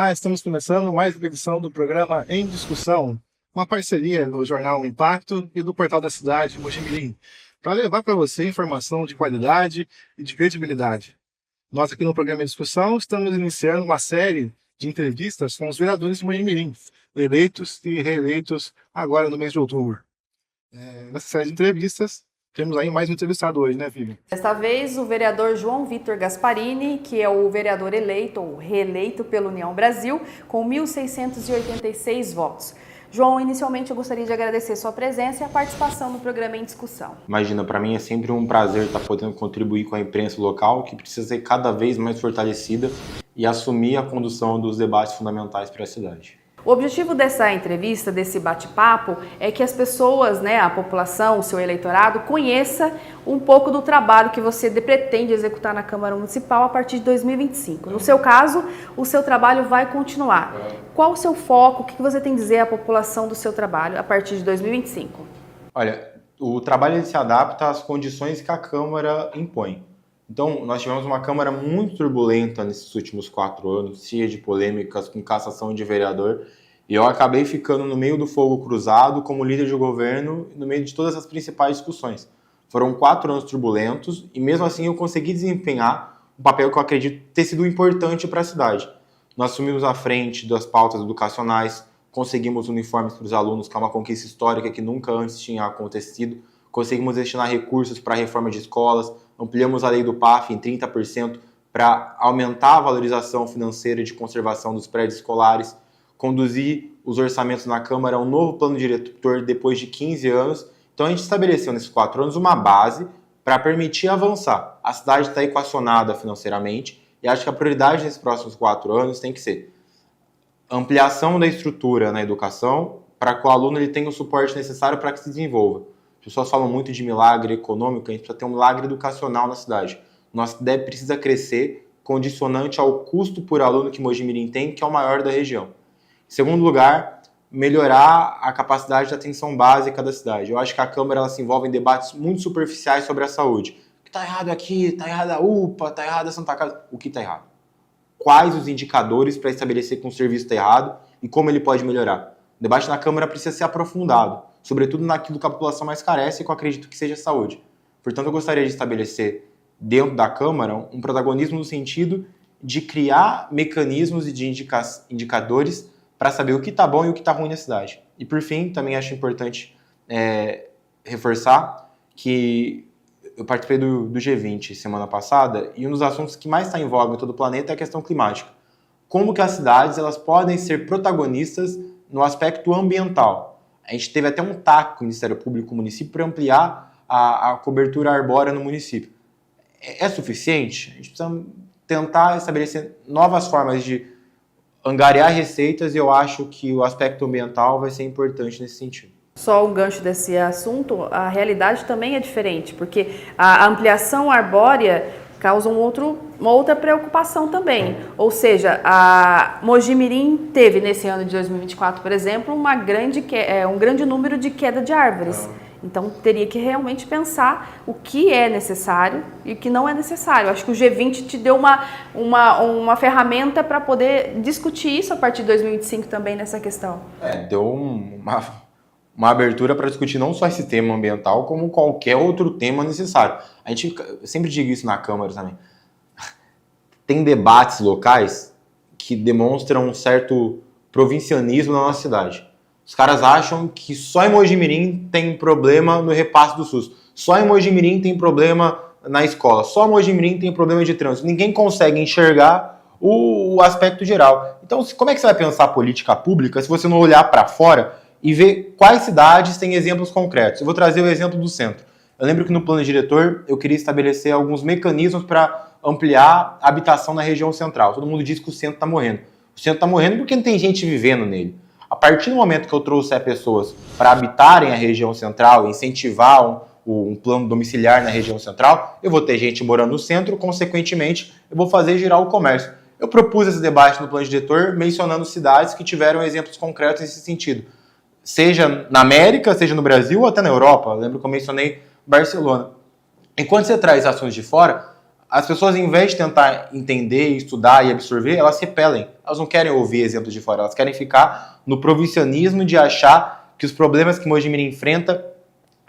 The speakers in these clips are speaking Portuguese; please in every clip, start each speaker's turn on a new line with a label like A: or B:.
A: Olá, estamos começando mais uma edição do programa Em Discussão, uma parceria do jornal Impacto e do Portal da Cidade, Mojimirim, para levar para você informação de qualidade e de credibilidade. Nós aqui no programa Em Discussão estamos iniciando uma série de entrevistas com os vereadores de Mojimirim, eleitos e reeleitos agora no mês de outubro. Nessa série de entrevistas, temos aí mais um entrevistado hoje, né, Vivian?
B: Desta vez, o vereador João Vitor Gasparini, que é o vereador eleito ou reeleito pela União Brasil, com 1.686 votos. João, inicialmente eu gostaria de agradecer sua presença e a participação no programa Em Discussão.
C: Imagina, para mim é sempre um prazer estar podendo contribuir com a imprensa local, que precisa ser cada vez mais fortalecida e assumir a condução dos debates fundamentais para a cidade.
B: O objetivo dessa entrevista, desse bate-papo, é que as pessoas, a população, o seu eleitorado, conheça um pouco do trabalho que você pretende executar na Câmara Municipal a partir de 2025. No seu caso, o seu trabalho vai continuar. Qual o seu foco? O que você tem a dizer à população do seu trabalho a partir de 2025?
C: Olha, o trabalho se adapta às condições que a Câmara impõe. Então, nós tivemos uma Câmara muito turbulenta nesses últimos 4 anos, cheia de polêmicas, com cassação de vereador, e eu acabei ficando no meio do fogo cruzado como líder de governo, no meio de todas as principais discussões. Foram 4 anos turbulentos, e mesmo assim eu consegui desempenhar um papel que eu acredito ter sido importante para a cidade. Nós assumimos à frente das pautas educacionais, conseguimos uniformes para os alunos, que é uma conquista histórica que nunca antes tinha acontecido, conseguimos destinar recursos para a reforma de escolas, ampliamos a lei do PAF em 30% para aumentar a valorização financeira de conservação dos prédios escolares, conduzir os orçamentos na Câmara a um novo plano diretor depois de 15 anos. Então a gente estabeleceu nesses 4 anos uma base para permitir avançar. A cidade está equacionada financeiramente e acho que a prioridade nesses próximos 4 anos tem que ser ampliação da estrutura na educação para que o aluno ele tenha o suporte necessário para que se desenvolva. As pessoas falam muito de milagre econômico, a gente precisa ter um milagre educacional na cidade. Nossa cidade precisa crescer condicionante ao custo por aluno que Mojimirim tem, que é o maior da região. Em segundo lugar, melhorar a capacidade de atenção básica da cidade. Eu acho que a Câmara ela se envolve em debates muito superficiais sobre a saúde. O que está errado aqui? Está errado a UPA? Está errado a Santa Casa? O que está errado? Quais os indicadores para estabelecer que um serviço está errado e como ele pode melhorar? O debate na Câmara precisa ser aprofundado, sobretudo naquilo que a população mais carece e que eu acredito que seja a saúde. Portanto, eu gostaria de estabelecer dentro da Câmara um protagonismo no sentido de criar mecanismos e de indicadores para saber o que está bom e o que está ruim na cidade. E por fim, também acho importante reforçar que eu participei do G20 semana passada e um dos assuntos que mais está em voga em todo o planeta é a questão climática. Como que as cidades elas podem ser protagonistas no aspecto ambiental. A gente teve até um TAC com o Ministério Público e o município para ampliar a cobertura arbórea no município. É suficiente? A gente precisa tentar estabelecer novas formas de angariar receitas e eu acho que o aspecto ambiental vai ser importante nesse sentido.
B: Só um gancho desse assunto, a realidade também é diferente, porque a ampliação arbórea causa uma outra preocupação também. Ou seja, a Mojimirim teve nesse ano de 2024, por exemplo, um grande número de queda de árvores. Então, teria que realmente pensar o que é necessário e o que não é necessário. Acho que o G20 te deu uma ferramenta para poder discutir isso a partir de 2025 também nessa questão.
C: Deu uma abertura para discutir não só esse tema ambiental, como qualquer outro tema necessário. Eu sempre digo isso na Câmara também. Tem debates locais que demonstram um certo provincianismo na nossa cidade. Os caras acham que só em Mojimirim tem problema no repasse do SUS. Só em Mojimirim tem problema na escola. Só em Mojimirim tem problema de trânsito. Ninguém consegue enxergar o aspecto geral. Então, como é que você vai pensar política pública se você não olhar para fora e ver quais cidades têm exemplos concretos? Eu vou trazer o exemplo do centro. Eu lembro que no plano diretor eu queria estabelecer alguns mecanismos para ampliar a habitação na região central. Todo mundo diz que o centro está morrendo. O centro está morrendo porque não tem gente vivendo nele. A partir do momento que eu trouxer pessoas para habitarem a região central, incentivar um plano domiciliar na região central, eu vou ter gente morando no centro, consequentemente, eu vou fazer girar o comércio. Eu propus esse debate no plano diretor mencionando cidades que tiveram exemplos concretos nesse sentido. Seja na América, seja no Brasil ou até na Europa. Eu lembro que eu mencionei Barcelona. Enquanto você traz ações de fora, as pessoas, em vez de tentar entender, estudar e absorver, elas repelem. Elas não querem ouvir exemplos de fora, elas querem ficar no provincianismo de achar que os problemas que Mogi Mirim enfrenta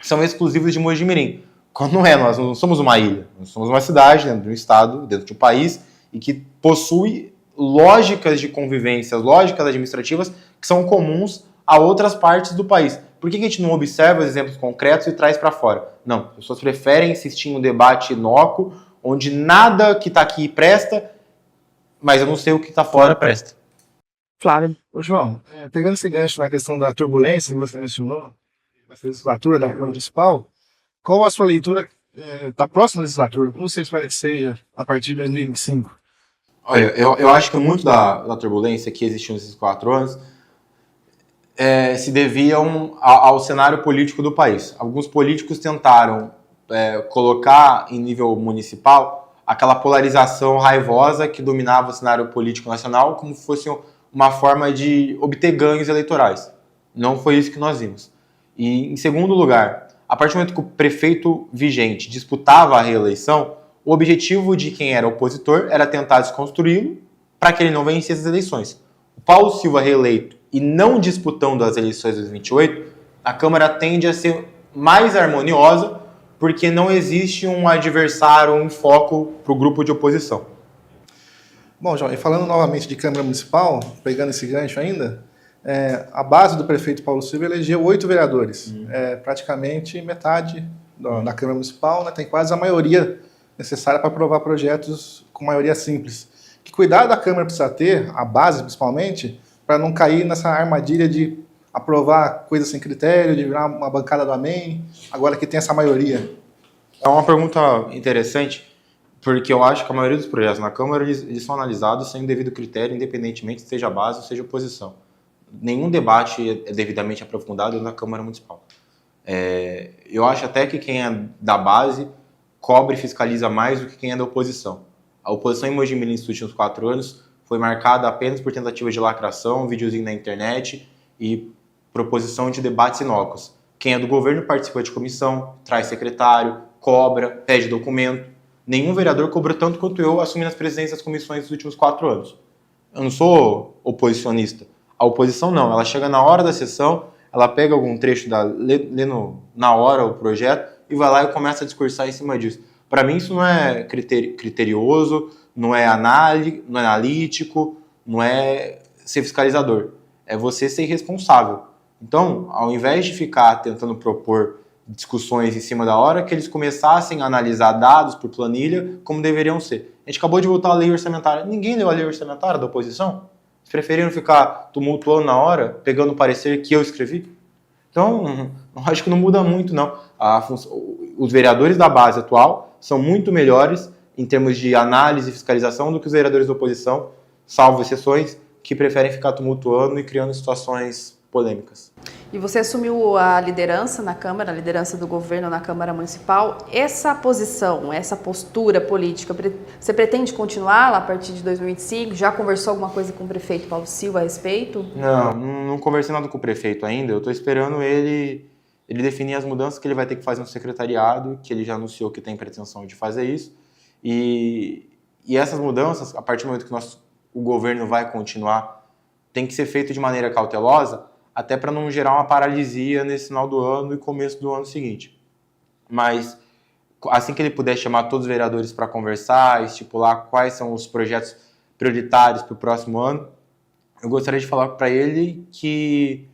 C: são exclusivos de Mogi Mirim. Quando não é, nós não somos uma ilha, nós somos uma cidade dentro de um estado, dentro de um país, e que possui lógicas de convivência, lógicas administrativas que são comuns a outras partes do país. Por que a gente não observa os exemplos concretos e traz para fora? Não, as pessoas preferem insistir em um debate inócuo, onde nada que está aqui presta, mas eu não sei o que está fora presta.
B: Flávio.
A: Ô, João, pegando esse gancho na questão da turbulência que você mencionou, da legislatura da Câmara Municipal, qual a sua leitura da próxima legislatura? Como você espera que seja a partir de 2025?
C: Olha, eu acho que muito da turbulência que existiu nesses 4 anos se deviam ao cenário político do país. Alguns políticos tentaram colocar em nível municipal aquela polarização raivosa que dominava o cenário político nacional como se fosse uma forma de obter ganhos eleitorais. Não foi isso que nós vimos. E, em segundo lugar, a partir do momento que o prefeito vigente disputava a reeleição, o objetivo de quem era opositor era tentar desconstruí-lo para que ele não vencesse as eleições. O Paulo Silva reeleito e não disputando as eleições de 2028, a Câmara tende a ser mais harmoniosa porque não existe um adversário, um foco para o grupo de oposição.
A: Bom, João, e falando novamente de Câmara Municipal, pegando esse gancho ainda, a base do prefeito Paulo Silva elegeu 8 vereadores, praticamente metade da Câmara Municipal, né, tem quase a maioria necessária para aprovar projetos com maioria simples. Que cuidado a Câmara precisa ter, a base principalmente, para não cair nessa armadilha de aprovar coisas sem critério, de virar uma bancada do Amém, agora que tem essa maioria?
C: É uma pergunta interessante, porque eu acho que a maioria dos projetos na Câmara eles são analisados sem devido critério, independentemente seja base ou seja oposição. Nenhum debate é devidamente aprofundado na Câmara Municipal. Eu acho até que quem é da base cobra e fiscaliza mais do que quem é da oposição. A oposição em Mogi Mirim nos últimos 4 anos foi marcada apenas por tentativa de lacração, videozinho na internet e proposição de debates inócuos. Quem é do governo participa de comissão, traz secretário, cobra, pede documento. Nenhum vereador cobrou tanto quanto eu assumindo as presidências das comissões nos últimos 4 anos. Eu não sou oposicionista. A oposição não, ela chega na hora da sessão, ela pega algum trecho, lê na hora o projeto e vai lá e começa a discursar em cima disso. Para mim isso não é criterioso, não é analítico, não é ser fiscalizador. É você ser responsável. Então, ao invés de ficar tentando propor discussões em cima da hora, que eles começassem a analisar dados por planilha como deveriam ser. A gente acabou de votar a lei orçamentária. Ninguém leu a lei orçamentária da oposição? Eles preferiram ficar tumultuando na hora, pegando o parecer que eu escrevi? Então, acho que não muda muito, não. Os vereadores da base atual são muito melhores em termos de análise e fiscalização do que os vereadores da oposição, salvo exceções, que preferem ficar tumultuando e criando situações polêmicas.
B: E você assumiu a liderança na Câmara, a liderança do governo na Câmara Municipal. Essa posição, essa postura política, você pretende continuar lá a partir de 2025? Já conversou alguma coisa com o prefeito Paulo Silva a respeito?
C: Não conversei nada com o prefeito ainda. Eu estou esperando ele definir as mudanças que ele vai ter que fazer no secretariado, que ele já anunciou que tem pretensão de fazer isso. E essas mudanças, a partir do momento que o governo vai continuar, tem que ser feito de maneira cautelosa, até para não gerar uma paralisia nesse final do ano e começo do ano seguinte. Mas, assim que ele puder chamar todos os vereadores para conversar, estipular quais são os projetos prioritários para o próximo ano, eu gostaria de falar para ele que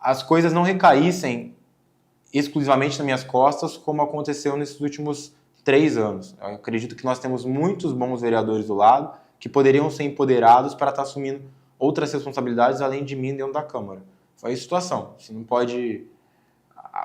C: as coisas não recaíssem exclusivamente nas minhas costas, como aconteceu nesses últimos 3 anos. Eu acredito que nós temos muitos bons vereadores do lado que poderiam ser empoderados para estar assumindo outras responsabilidades além de mim dentro da Câmara. Foi a situação. Você não pode...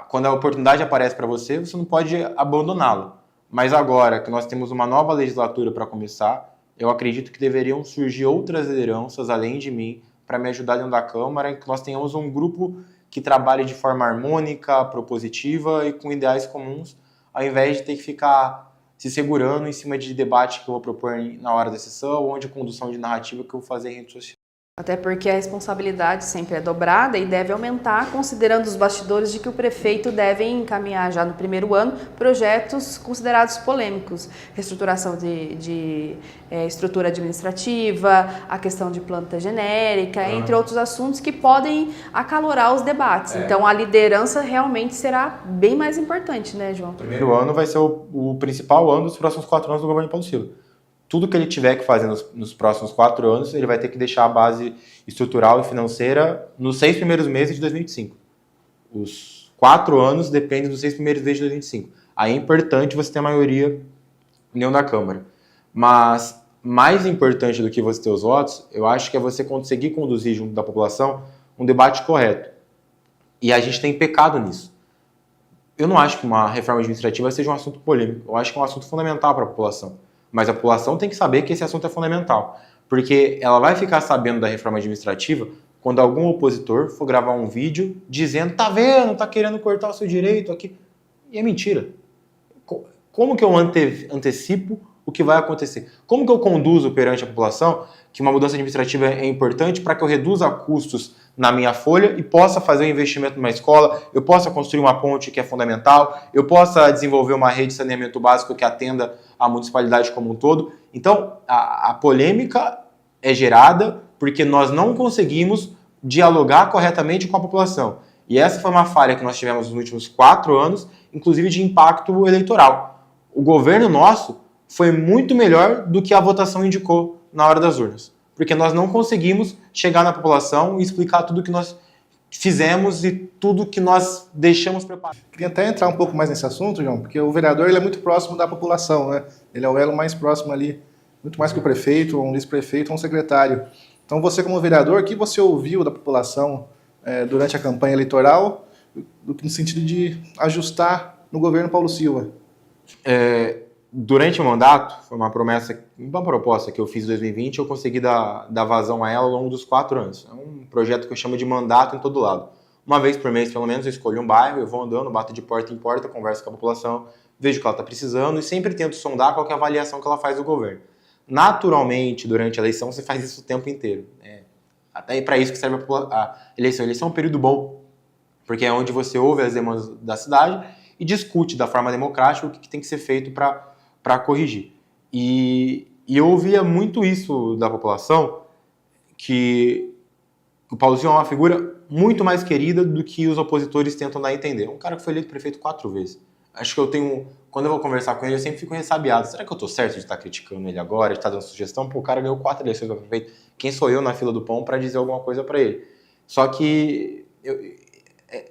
C: Quando a oportunidade aparece para você, você não pode abandoná-la. Mas agora que nós temos uma nova legislatura para começar, eu acredito que deveriam surgir outras lideranças além de mim para me ajudar dentro da Câmara, e que nós tenhamos um grupo que trabalhe de forma harmônica, propositiva e com ideais comuns, ao invés de ter que ficar se segurando em cima de debate que eu vou propor na hora da sessão ou de condução de narrativa que eu vou fazer em rede social.
B: Até porque a responsabilidade sempre é dobrada e deve aumentar, considerando os bastidores de que o prefeito deve encaminhar já no primeiro ano projetos considerados polêmicos. Reestruturação de estrutura administrativa, a questão de planta genérica, entre outros assuntos que podem acalorar os debates. Então a liderança realmente será bem mais importante, né, João?
C: O primeiro ano vai ser o principal ano dos próximos 4 anos do governo Paulo Silva. Tudo que ele tiver que fazer nos próximos 4 anos, ele vai ter que deixar a base estrutural e financeira nos 6 primeiros meses de 2025. Os 4 anos dependem dos 6 primeiros meses de 2025. Aí é importante você ter a maioria união da Câmara. Mas mais importante do que você ter os votos, eu acho que é você conseguir conduzir junto da população um debate correto. E a gente tem pecado nisso. Eu não acho que uma reforma administrativa seja um assunto polêmico. Eu acho que é um assunto fundamental para a população. Mas a população tem que saber que esse assunto é fundamental, porque ela vai ficar sabendo da reforma administrativa quando algum opositor for gravar um vídeo dizendo, tá vendo, tá querendo cortar o seu direito aqui. E é mentira. Como que eu antecipo o que vai acontecer? Como que eu conduzo perante a população que uma mudança administrativa é importante para que eu reduza custos na minha folha e possa fazer um investimento numa escola, eu possa construir uma ponte que é fundamental, eu possa desenvolver uma rede de saneamento básico que atenda a municipalidade como um todo. Então, a polêmica é gerada porque nós não conseguimos dialogar corretamente com a população. E essa foi uma falha que nós tivemos nos últimos 4 anos, inclusive de impacto eleitoral. O governo nosso foi muito melhor do que a votação indicou na hora das urnas. Porque nós não conseguimos chegar na população e explicar tudo que nós fizemos e tudo que nós deixamos preparado.
A: Queria até entrar um pouco mais nesse assunto, João, porque o vereador ele é muito próximo da população, né? Ele é o elo mais próximo ali, muito mais que o prefeito, ou um vice-prefeito, ou um secretário. Então você como vereador, o que você ouviu da população durante a campanha eleitoral, no sentido de ajustar no governo Paulo Silva?
C: Durante o mandato, foi uma proposta que eu fiz em 2020, eu consegui dar vazão a ela ao longo dos 4 anos. É um projeto que eu chamo de mandato em todo lado. Uma vez por mês, pelo menos, eu escolho um bairro, eu vou andando, bato de porta em porta, converso com a população, vejo o que ela está precisando e sempre tento sondar qual que é a avaliação que ela faz do governo. Naturalmente, durante a eleição, você faz isso o tempo inteiro. Até para isso que serve a eleição. A eleição é um período bom, porque é onde você ouve as demandas da cidade e discute da forma democrática o que tem que ser feito para corrigir. E eu ouvia muito isso da população, que o Paulo Silva é uma figura muito mais querida do que os opositores tentam dar a entender. É um cara que foi eleito prefeito 4 vezes. Acho que quando eu vou conversar com ele, eu sempre fico ressabiado. Será que eu estou certo de estar criticando ele agora, de estar dando sugestão? Pô, o cara ganhou 4 eleições para prefeito. Quem sou eu na fila do pão para dizer alguma coisa para ele? Só que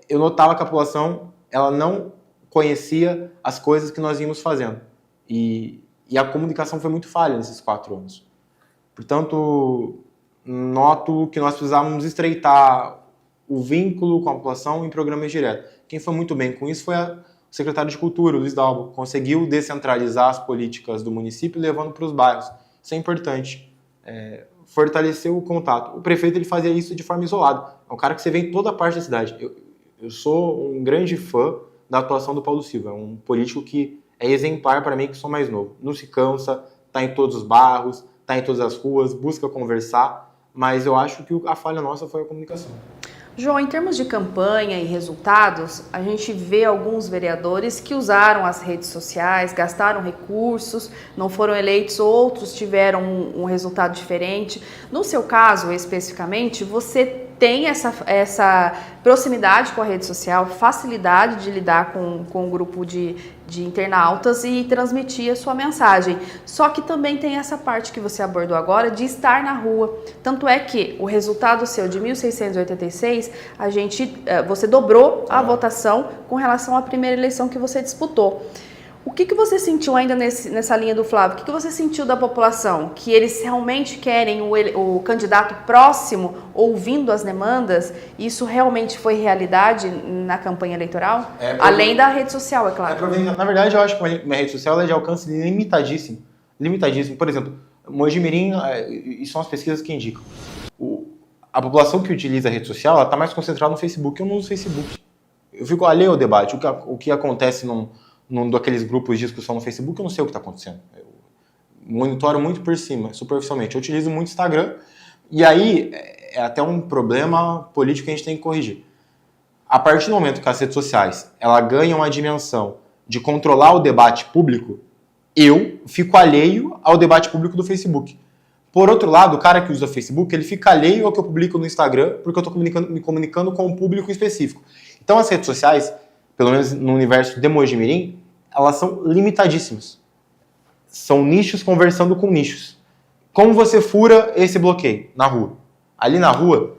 C: eu notava que a população ela não conhecia as coisas que nós íamos fazendo. E a comunicação foi muito falha nesses 4 anos. Portanto, noto que nós precisávamos estreitar o vínculo com a população em programas diretos. Quem foi muito bem com isso foi o secretário de Cultura, o Luiz Dalbo. Conseguiu descentralizar as políticas do município levando para os bairros. Isso é importante. Fortalecer o contato. O prefeito ele fazia isso de forma isolada. É um cara que você vê em toda parte da cidade. Eu sou um grande fã da atuação do Paulo Silva. É um político que é exemplar para mim, que sou mais novo. Não se cansa, está em todos os bairros, está em todas as ruas, busca conversar, mas eu acho que a falha nossa foi a comunicação.
B: João, em termos de campanha e resultados, a gente vê alguns vereadores que usaram as redes sociais, gastaram recursos, não foram eleitos, outros tiveram um resultado diferente. No seu caso, especificamente, você tem essa proximidade com a rede social, facilidade de lidar com um grupo de internautas e transmitir a sua mensagem. Só que também tem essa parte que você abordou agora de estar na rua. Tanto é que o resultado seu de 1.686, você dobrou a votação com relação à primeira eleição que você disputou. O que você sentiu ainda nessa linha do Flávio? O que você sentiu da população? Que eles realmente querem o candidato próximo, ouvindo as demandas? Isso realmente foi realidade na campanha eleitoral? Além da rede social, é claro.
C: Na verdade, eu acho que a minha rede social é de alcance limitadíssimo. Limitadíssimo. Por exemplo, Mojimirim, e são as pesquisas que indicam. A população que utiliza a rede social está mais concentrada no Facebook. Eu não uso Facebook. Eu fico alheio ao debate. O que acontece num daqueles grupos de discussão no Facebook, eu não sei o que está acontecendo. Eu monitoro muito por cima, superficialmente. Eu utilizo muito Instagram, e aí é até um problema político que a gente tem que corrigir. A partir do momento que as redes sociais ela ganham a dimensão de controlar o debate público, eu fico alheio ao debate público do Facebook. Por outro lado, o cara que usa o Facebook, ele fica alheio ao que eu publico no Instagram, porque eu estou me comunicando com um público específico. Então as redes sociais, pelo menos no universo de Mojimirim, elas são limitadíssimas. São nichos conversando com nichos. Como você fura esse bloqueio? Na rua. Ali na rua,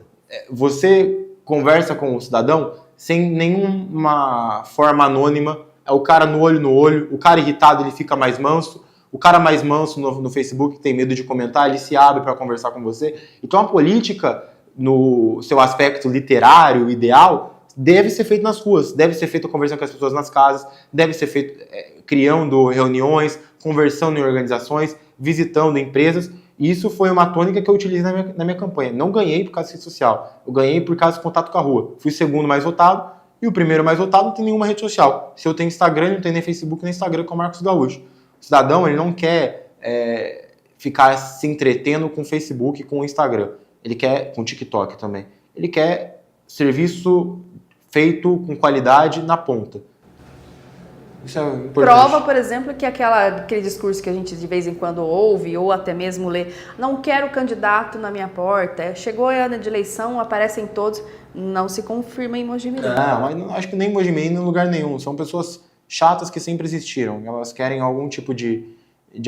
C: você conversa com o cidadão sem nenhuma forma anônima. É o cara no olho, o cara irritado ele fica mais manso, o cara mais manso no Facebook tem medo de comentar, ele se abre para conversar com você. Então a política, no seu aspecto literário, ideal, deve ser feita nas ruas, deve ser feita conversando com as pessoas nas casas, deve ser feito criando reuniões, conversando em organizações, visitando empresas. E isso foi uma tônica que eu utilizei na minha campanha. Não ganhei por causa da rede social, eu ganhei por causa do contato com a rua. Fui o segundo mais votado e o primeiro mais votado não tem nenhuma rede social. Se eu tenho Instagram, não tem nem Facebook nem Instagram com o Marcos Gaúcho. O cidadão ele não quer ficar se entretendo com o Facebook e com o Instagram. Ele quer, com o TikTok também, ele quer serviço feito com qualidade na ponta. Isso é importante.
B: Prova, por exemplo, que aquele discurso que a gente de vez em quando ouve ou até mesmo lê, não quero candidato na minha porta, chegou a ano de eleição, aparecem todos, não se confirma em Mojimirim.
C: Mas acho que nem em Mojimirim, nem em lugar nenhum. São pessoas chatas que sempre existiram. Elas querem algum tipo de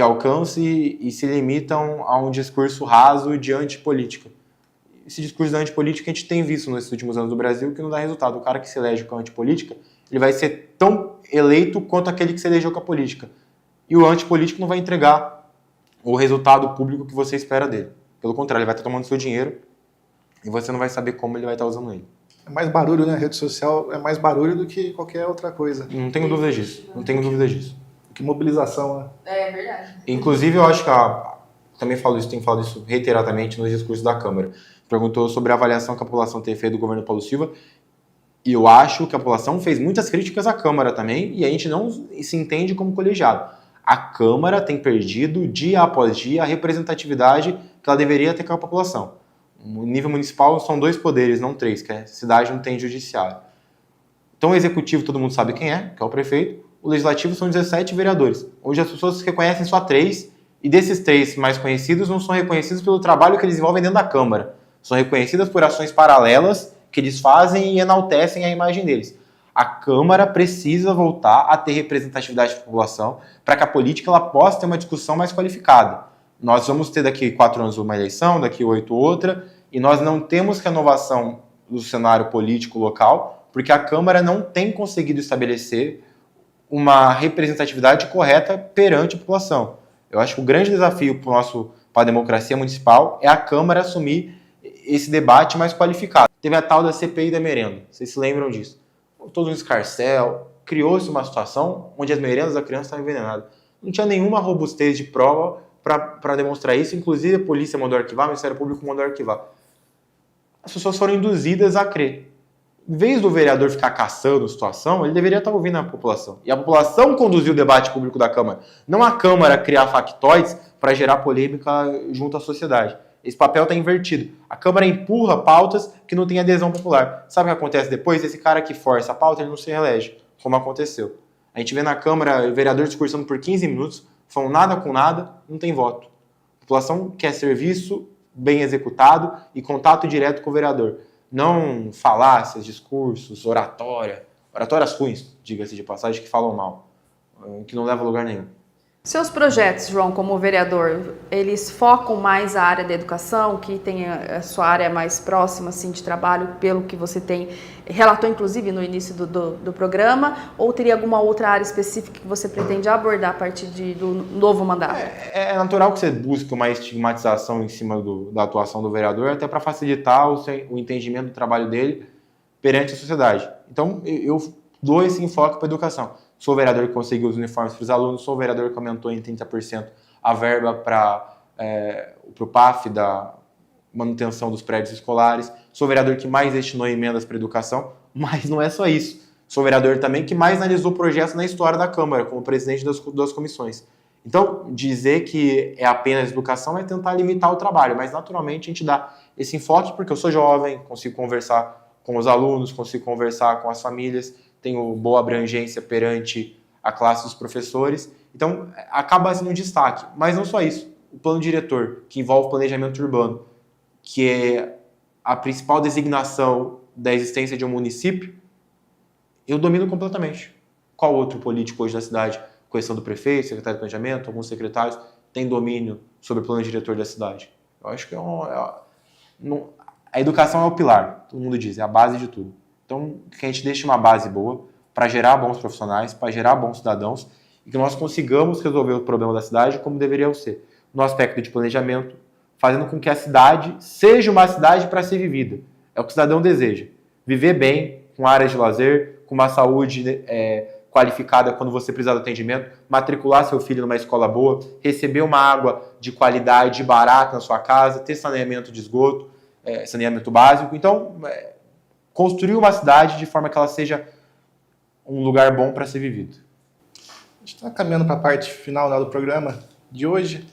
C: alcance e se limitam a um discurso raso de antipolítica. Esse discurso da antipolítica a gente tem visto nesses últimos anos do Brasil que não dá resultado. O cara que se elege com a antipolítica, ele vai ser tão eleito quanto aquele que se elegeu com a política. E o antipolítico não vai entregar o resultado público que você espera dele. Pelo contrário, ele vai estar tomando seu dinheiro e você não vai saber como ele vai estar usando ele.
A: É mais barulho, né? A rede social é mais barulho do que qualquer outra coisa.
C: Não tenho dúvida disso. Não tenho dúvida disso.
A: Que mobilização, né?
B: É verdade.
C: Inclusive, eu acho que também tenho falado isso reiteradamente nos discursos da Câmara. Perguntou sobre a avaliação que a população teve feito do governo Paulo Silva. E eu acho que a população fez muitas críticas à Câmara também, e a gente não se entende como colegiado. A Câmara tem perdido, dia após dia, a representatividade que ela deveria ter com a população. No nível municipal são 2 poderes, não 3, que a cidade não tem judiciário. Então o executivo todo mundo sabe quem é, que é o prefeito. O legislativo são 17 vereadores, onde as pessoas reconhecem só 3, e desses 3 mais conhecidos não são reconhecidos pelo trabalho que eles desenvolvem dentro da Câmara. São reconhecidas por ações paralelas que eles fazem e enaltecem a imagem deles. A Câmara precisa voltar a ter representatividade da população para que a política ela possa ter uma discussão mais qualificada. Nós vamos ter daqui 4 anos uma eleição, daqui 8 outra, e nós não temos renovação do cenário político local, porque a Câmara não tem conseguido estabelecer uma representatividade correta perante a população. Eu acho que o grande desafio para a democracia municipal é a Câmara assumir esse debate mais qualificado. Teve a tal da CPI da merenda, vocês se lembram disso? Todo um escarcéu, criou-se uma situação onde as merendas da criança estavam envenenadas. Não tinha nenhuma robustez de prova para demonstrar isso, inclusive a polícia mandou arquivar, o Ministério Público mandou arquivar. As pessoas foram induzidas a crer. Em vez do vereador ficar caçando a situação, ele deveria estar ouvindo a população. E a população conduziu o debate público da Câmara, não a Câmara criar factoides para gerar polêmica junto à sociedade. Esse papel está invertido. A Câmara empurra pautas que não têm adesão popular. Sabe o que acontece depois? Esse cara que força a pauta, ele não se reelege, como aconteceu. A gente vê na Câmara o vereador discursando por 15 minutos, falando nada com nada, não tem voto. A população quer serviço bem executado e contato direto com o vereador. Não falácias, discursos, oratórias ruins, diga-se de passagem, que falam mal, que não levam a lugar nenhum.
B: Seus projetos, João, como vereador, eles focam mais a área da educação, que tem a sua área mais próxima assim, de trabalho, pelo que você relatou inclusive no início do programa, ou teria alguma outra área específica que você pretende abordar a partir do novo mandato?
C: É natural que você busque uma estigmatização em cima da atuação do vereador, até para facilitar o entendimento do trabalho dele perante a sociedade. Então, eu dou esse enfoque para a educação. Sou o vereador que conseguiu os uniformes para os alunos, sou o vereador que aumentou em 30% a verba para o PAF da manutenção dos prédios escolares, sou o vereador que mais destinou emendas para a educação, mas não é só isso. Sou o vereador também que mais analisou projetos na história da Câmara, como presidente das comissões. Então, dizer que é apenas educação é tentar limitar o trabalho, mas naturalmente a gente dá esse enfoque porque eu sou jovem, consigo conversar com os alunos, consigo conversar com as famílias, tenho boa abrangência perante a classe dos professores, então acaba sendo um destaque. Mas não só isso, o plano diretor, que envolve planejamento urbano, que é a principal designação da existência de um município, eu domino completamente. Qual outro político hoje da cidade, com exceção do prefeito, secretário de planejamento, alguns secretários, tem domínio sobre o plano diretor da cidade? Eu acho que a educação é o pilar, todo mundo diz, é a base de tudo. Então, que a gente deixe uma base boa para gerar bons profissionais, para gerar bons cidadãos e que nós consigamos resolver o problema da cidade como deveria ser. No aspecto de planejamento, fazendo com que a cidade seja uma cidade para ser vivida. É o que o cidadão deseja. Viver bem, com áreas de lazer, com uma saúde qualificada quando você precisar do atendimento, matricular seu filho numa escola boa, receber uma água de qualidade barata na sua casa, ter saneamento de esgoto, saneamento básico. Então, construir uma cidade de forma que ela seja um lugar bom para ser vivido.
A: A gente está caminhando para a parte final, né, do programa de hoje.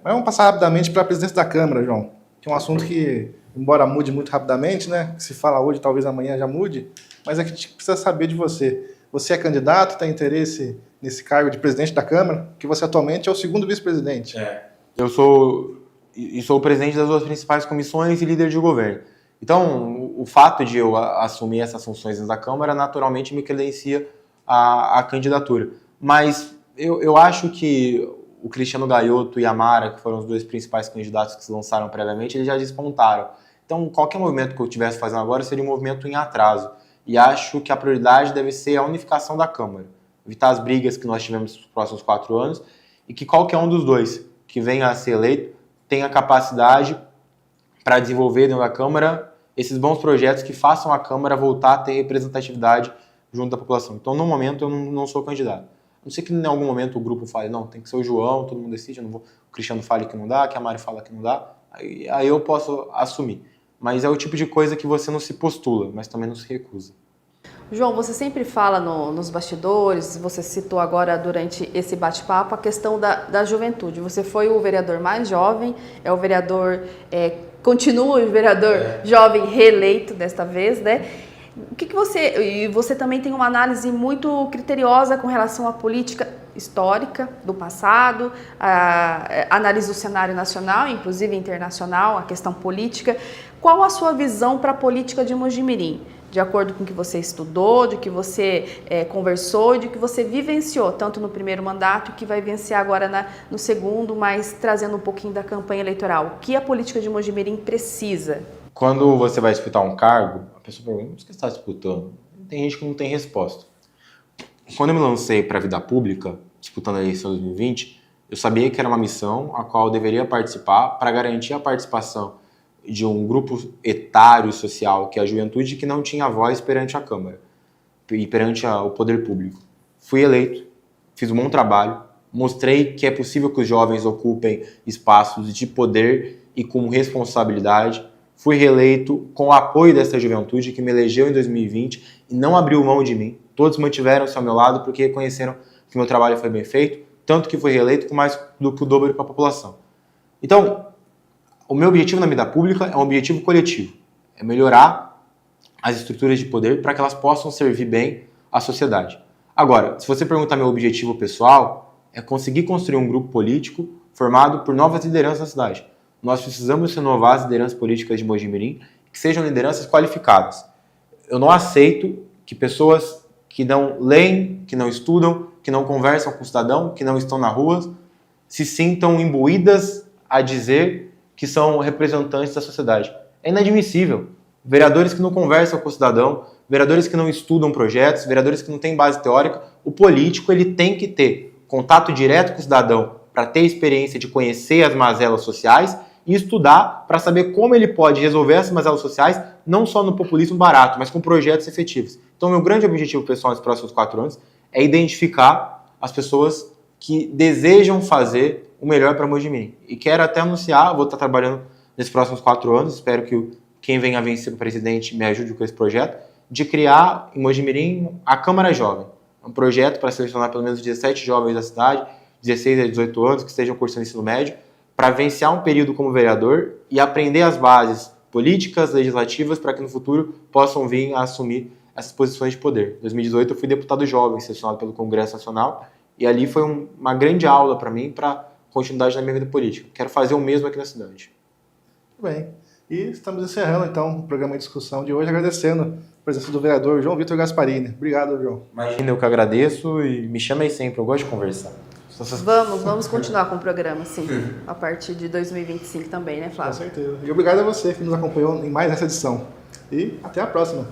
A: Mas vamos passar rapidamente para a presidência da Câmara, João, que é um assunto que, embora mude muito rapidamente, né, que se fala hoje, talvez amanhã já mude, mas é que a gente precisa saber de você. Você é candidato, tem interesse nesse cargo de presidente da Câmara, que você atualmente é o segundo vice-presidente.
C: Eu sou o presidente das duas principais comissões e líder de governo. Então, o fato de eu assumir essas funções da Câmara naturalmente me credencia a candidatura. Mas eu acho que o Cristiano Gaioto e a Mara, que foram os dois principais candidatos que se lançaram previamente, eles já despontaram. Então, qualquer movimento que eu estivesse fazendo agora seria um movimento em atraso. E acho que a prioridade deve ser a unificação da Câmara. Evitar as brigas que nós tivemos nos próximos 4 anos e que qualquer um dos dois que venha a ser eleito tenha capacidade para desenvolver dentro da Câmara esses bons projetos que façam a Câmara voltar a ter representatividade junto da população. Então, no momento, eu não sou candidato. A não ser que em algum momento o grupo fale, não, tem que ser o João, todo mundo decide, eu não vou, o Cristiano fale que não dá, que a Mari fala que não dá, aí eu posso assumir. Mas é o tipo de coisa que você não se postula, mas também não se recusa.
B: João, você sempre fala nos bastidores, você citou agora durante esse bate-papo a questão da juventude. Você foi o vereador mais jovem, é o vereador, continua o vereador jovem reeleito desta vez, né? O que você também tem uma análise muito criteriosa com relação à política histórica do passado, analisa o cenário nacional, inclusive internacional, a questão política. Qual a sua visão para a política de Mojimirim? De acordo com o que você estudou, de que você conversou e de que você vivenciou, tanto no primeiro mandato que vai vencer agora no segundo, mas trazendo um pouquinho da campanha eleitoral. O que a política de Mojimirim precisa?
C: Quando você vai disputar um cargo, a pessoa pergunta, o que você está disputando? Tem gente que não tem resposta. Quando eu me lancei para a vida pública, disputando a eleição de 2020, eu sabia que era uma missão a qual eu deveria participar para garantir a participação de um grupo etário e social, que é a juventude, que não tinha voz perante a Câmara e perante o poder público. Fui eleito, fiz um bom trabalho, mostrei que é possível que os jovens ocupem espaços de poder e com responsabilidade. Fui reeleito com o apoio dessa juventude que me elegeu em 2020 e não abriu mão de mim. Todos mantiveram-se ao meu lado porque reconheceram que meu trabalho foi bem feito, tanto que fui reeleito com mais do que o dobro para a população. Então, o meu objetivo na vida pública é um objetivo coletivo, é melhorar as estruturas de poder para que elas possam servir bem à sociedade. Agora, se você perguntar meu objetivo pessoal, é conseguir construir um grupo político formado por novas lideranças na cidade. Nós precisamos renovar as lideranças políticas de Mojimirim, que sejam lideranças qualificadas. Eu não aceito que pessoas que não leem, que não estudam, que não conversam com o cidadão, que não estão na rua, se sintam imbuídas a dizer que são representantes da sociedade. É inadmissível. Vereadores que não conversam com o cidadão, vereadores que não estudam projetos, vereadores que não têm base teórica. O político ele tem que ter contato direto com o cidadão para ter experiência de conhecer as mazelas sociais e estudar para saber como ele pode resolver essas mazelas sociais, não só no populismo barato, mas com projetos efetivos. Então, meu grande objetivo pessoal nos próximos 4 anos é identificar as pessoas que desejam fazer o melhor para Mojimirim. E quero até anunciar, vou estar trabalhando nesses próximos 4 anos, espero que quem venha a vencer o presidente me ajude com esse projeto, de criar em Mojimirim a Câmara Jovem. Um projeto para selecionar pelo menos 17 jovens da cidade, 16 a 18 anos, que estejam cursando ensino médio, para vivenciar um período como vereador e aprender as bases políticas, legislativas, para que no futuro possam vir a assumir essas posições de poder. Em 2018 eu fui deputado jovem, selecionado pelo Congresso Nacional, e ali foi uma grande aula para mim, para continuidade na minha vida política. Quero fazer o mesmo aqui na cidade.
A: Muito bem. E estamos encerrando, então, o programa de discussão de hoje, agradecendo a presença do vereador João Vitor Gasparini. Obrigado, João.
C: Imagina, eu que agradeço e me chama aí sempre, eu gosto de conversar.
B: Vamos continuar com o programa, sim, a partir de 2025 também, né,
A: Com
B: Flávio?
A: certeza. E obrigado a você que nos acompanhou em mais essa edição. E até a próxima.